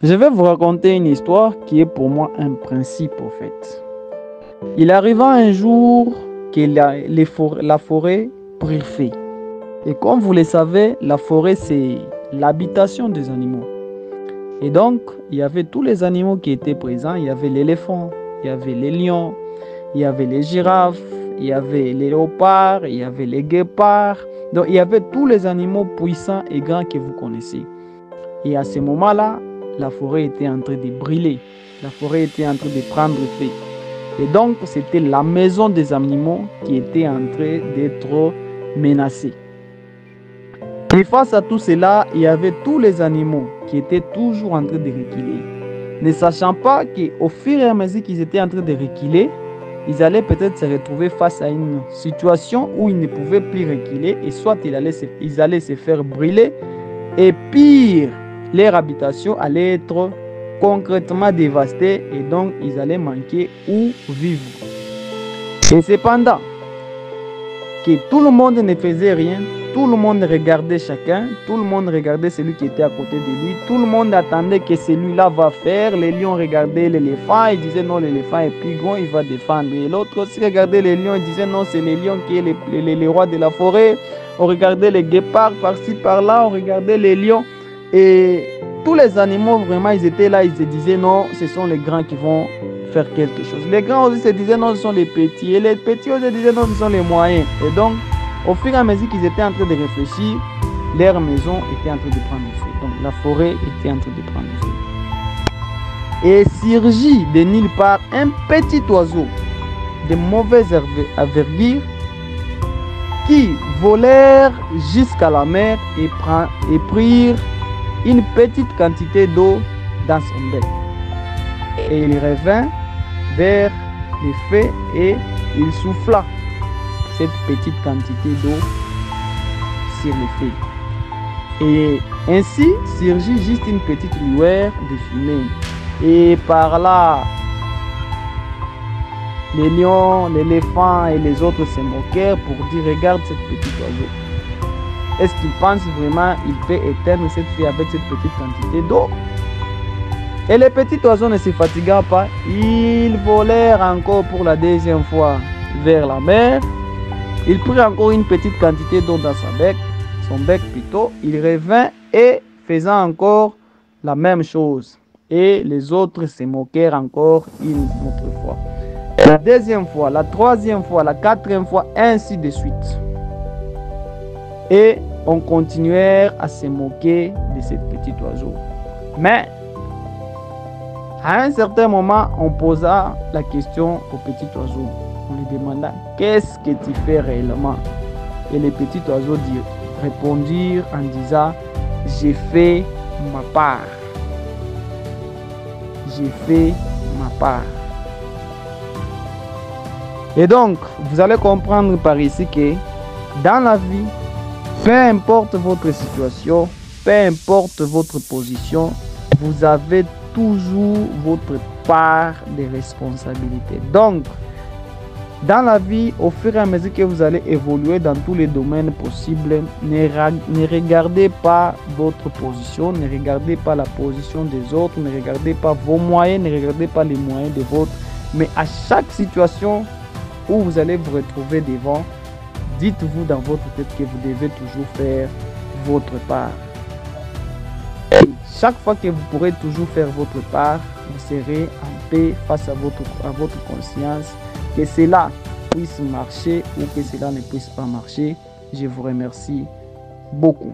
Je vais vous raconter une histoire qui est pour moi un principe en fait. Il arriva un jour que la forêt prit feu. Et comme vous le savez, la forêt c'est l'habitation des animaux. Et donc, il y avait tous les animaux qui étaient présents. Il y avait l'éléphant, il y avait les lions, il y avait les girafes, il y avait les léopards, il y avait les guépards. Donc, il y avait tous les animaux puissants et grands que vous connaissez. Et à ce moment-là, la forêt était en train de brûler. La forêt était en train de prendre feu. Et donc, c'était la maison des animaux qui était en train d'être menacée. Et face à tout cela, il y avait tous les animaux qui étaient toujours en train de reculer. Ne sachant pas qu'au fur et à mesure qu'ils étaient en train de reculer, ils allaient peut-être se retrouver face à une situation où ils ne pouvaient plus reculer et soit ils allaient se faire brûler et pire, leur habitation allait être concrètement dévastée et donc ils allaient manquer où vivre. Et cependant, que tout le monde ne faisait rien, tout le monde regardait chacun, tout le monde regardait celui qui était à côté de lui, tout le monde attendait que celui-là va faire. Les lions regardaient l'éléphant, ils disaient non, l'éléphant est plus grand, il va défendre. Et l'autre aussi regardait les lions, il disait non, c'est les lions qui est le roi de la forêt. On regardait les guépards par-ci, par-là, on regardait les lions. Et tous les animaux, vraiment, ils étaient là, ils se disaient non, ce sont les grands qui vont faire quelque chose. Les grands aussi se disaient non, ce sont les petits. Et les petits aussi se disaient non, ce sont les moyens. Et donc, au fur et à mesure qu'ils étaient en train de réfléchir, leur maison était en train de prendre feu. Donc, la forêt était en train de prendre feu. Et surgit de nulle part un petit oiseau de mauvaise envergure qui volèrent jusqu'à la mer et prirent une petite quantité d'eau dans son bec. Et il revint vers le feu et il souffla cette petite quantité d'eau sur le feu. Et ainsi surgit juste une petite lueur de fumée. Et par là, les lions, l'éléphant et les autres se moquèrent pour dire regarde cette petite oiseau. Est-ce qu'il pense vraiment qu'il peut éteindre cette feu avec cette petite quantité d'eau? Et les petits oiseaux ne se fatiguant pas, ils volèrent encore pour la deuxième fois vers la mer. Il prit encore une petite quantité d'eau dans son bec plutôt. Il revint et faisant encore la même chose. Et les autres se moquèrent encore une autre fois. La deuxième fois, la troisième fois, la quatrième fois, ainsi de suite. Et on continuait à se moquer de ce petit oiseau. Mais à un certain moment, on posa la question au petit oiseau. On lui demanda qu'est-ce que tu fais réellement? Et les petits oiseaux répondirent en disant j'ai fait ma part. J'ai fait ma part. Et donc, vous allez comprendre par ici que dans la vie, peu importe votre situation, peu importe votre position, vous avez toujours votre part de responsabilité. Donc, dans la vie, au fur et à mesure que vous allez évoluer dans tous les domaines possibles, ne regardez pas votre position, ne regardez pas la position des autres, ne regardez pas vos moyens, ne regardez pas les moyens des vôtres, mais à chaque situation où vous allez vous retrouver devant, dites-vous dans votre tête que vous devez toujours faire votre part. Et chaque fois que vous pourrez toujours faire votre part, vous serez en paix face à votre conscience. Que cela puisse marcher ou que cela ne puisse pas marcher, je vous remercie beaucoup.